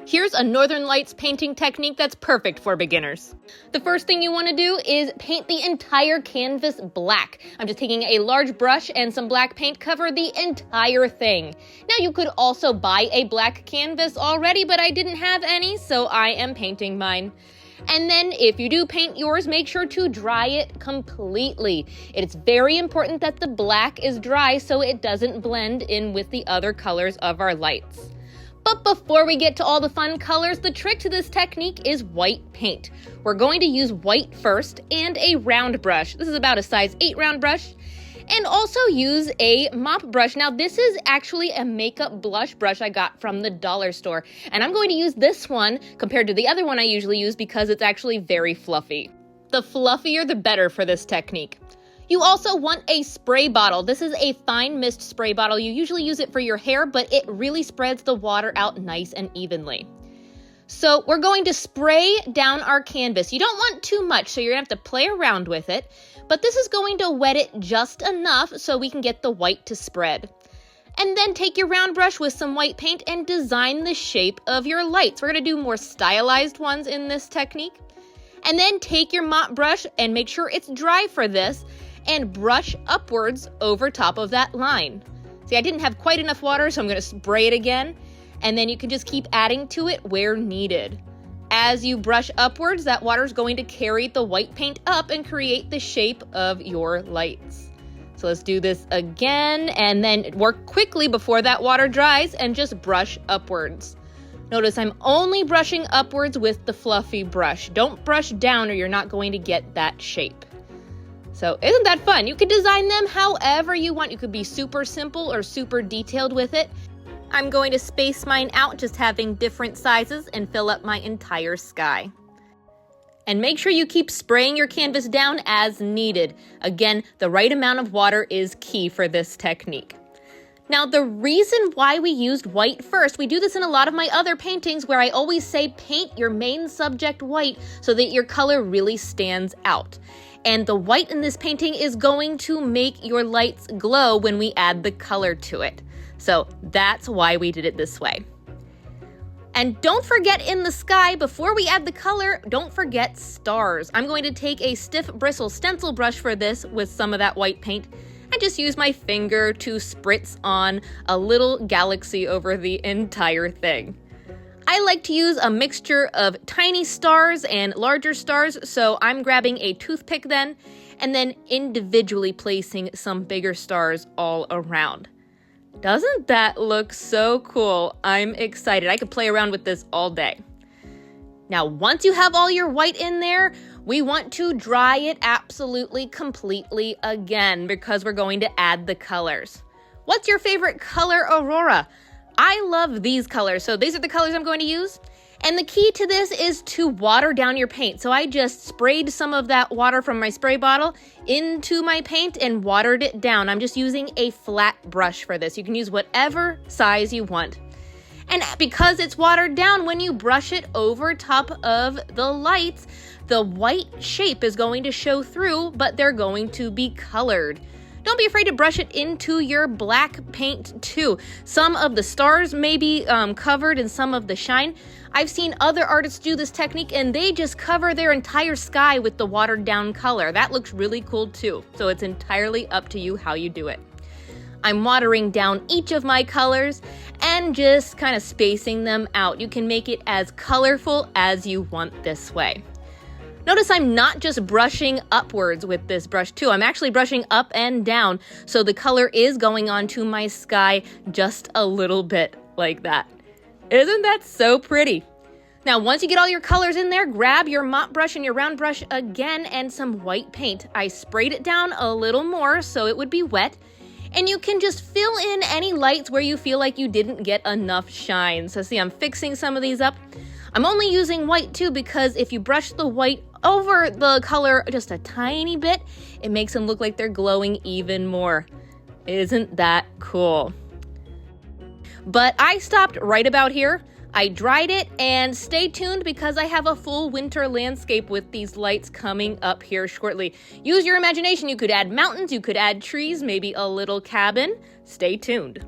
Here's a Northern Lights painting technique that's perfect for beginners. The first thing you want to do is paint the entire canvas black. I'm just taking a large brush and some black paint, cover the entire thing. Now you could also buy a black canvas already, but I didn't have any, so I am painting mine. And then if you do paint yours, make sure to dry it completely. It's very important that the black is dry so it doesn't blend in with the other colors of our lights. But before we get to all the fun colors, the trick to this technique is white paint. We're going to use white first and a round brush. This is about a size 8 round brush. And also use a mop brush. Now this is actually a makeup blush brush I got from the dollar store. And I'm going to use this one compared to the other one I usually use because it's actually very fluffy. The fluffier the better for this technique. You also want a spray bottle. This is a fine mist spray bottle. You usually use it for your hair, but it really spreads the water out nice and evenly. So we're going to spray down our canvas. You don't want too much, so you're gonna have to play around with it, but this is going to wet it just enough so we can get the white to spread. And then take your round brush with some white paint and design the shape of your lights. We're gonna do more stylized ones in this technique. And then take your mop brush and make sure it's dry for this, and brush upwards over top of that line. See, I didn't have quite enough water, so I'm gonna spray it again, and then you can just keep adding to it where needed. As you brush upwards, that water is going to carry the white paint up and create the shape of your lights. So let's do this again, and then work quickly before that water dries and just brush upwards. Notice I'm only brushing upwards with the fluffy brush. Don't brush down or you're not going to get that shape. So isn't that fun? You can design them however you want. You could be super simple or super detailed with it. I'm going to space mine out, just having different sizes, and fill up my entire sky. And make sure you keep spraying your canvas down as needed. Again, the right amount of water is key for this technique. Now, the reason why we used white first, we do this in a lot of my other paintings where I always say paint your main subject white so that your color really stands out. And the white in this painting is going to make your lights glow when we add the color to it. So that's why we did it this way. And don't forget in the sky, before we add the color, don't forget stars. I'm going to take a stiff bristle stencil brush for this with some of that white paint and just use my finger to spritz on a little galaxy over the entire thing. I like to use a mixture of tiny stars and larger stars, so I'm grabbing a toothpick then, and then individually placing some bigger stars all around. Doesn't that look so cool? I'm excited. I could play around with this all day. Now, once you have all your white in there, we want to dry it absolutely completely again because we're going to add the colors. What's your favorite color, Aurora? I love these colors, so these are the colors I'm going to use. And the key to this is to water down your paint. So I just sprayed some of that water from my spray bottle into my paint and watered it down. I'm just using a flat brush for this. You can use whatever size you want. And because it's watered down, when you brush it over top of the lights, the white shape is going to show through, but they're going to be colored. Don't be afraid to brush it into your black paint too. Some of the stars may be covered in some of the shine. I've seen other artists do this technique and they just cover their entire sky with the watered down color. That looks really cool too. So it's entirely up to you how you do it. I'm watering down each of my colors and just kind of spacing them out. You can make it as colorful as you want this way. Notice I'm not just brushing upwards with this brush too. I'm actually brushing up and down, so the color is going onto my sky just a little bit like that. Isn't that so pretty? Now, once you get all your colors in there, grab your mop brush and your round brush again and some white paint. I sprayed it down a little more so it would be wet, and you can just fill in any lights where you feel like you didn't get enough shine. So see, I'm fixing some of these up. I'm only using white too because if you brush the white over the color just a tiny bit, it makes them look like they're glowing even more. Isn't that cool? But I stopped right about here. I dried it, and stay tuned because I have a full winter landscape with these lights coming up here shortly. Use your imagination. You could add mountains, you could add trees, maybe a little cabin. Stay tuned.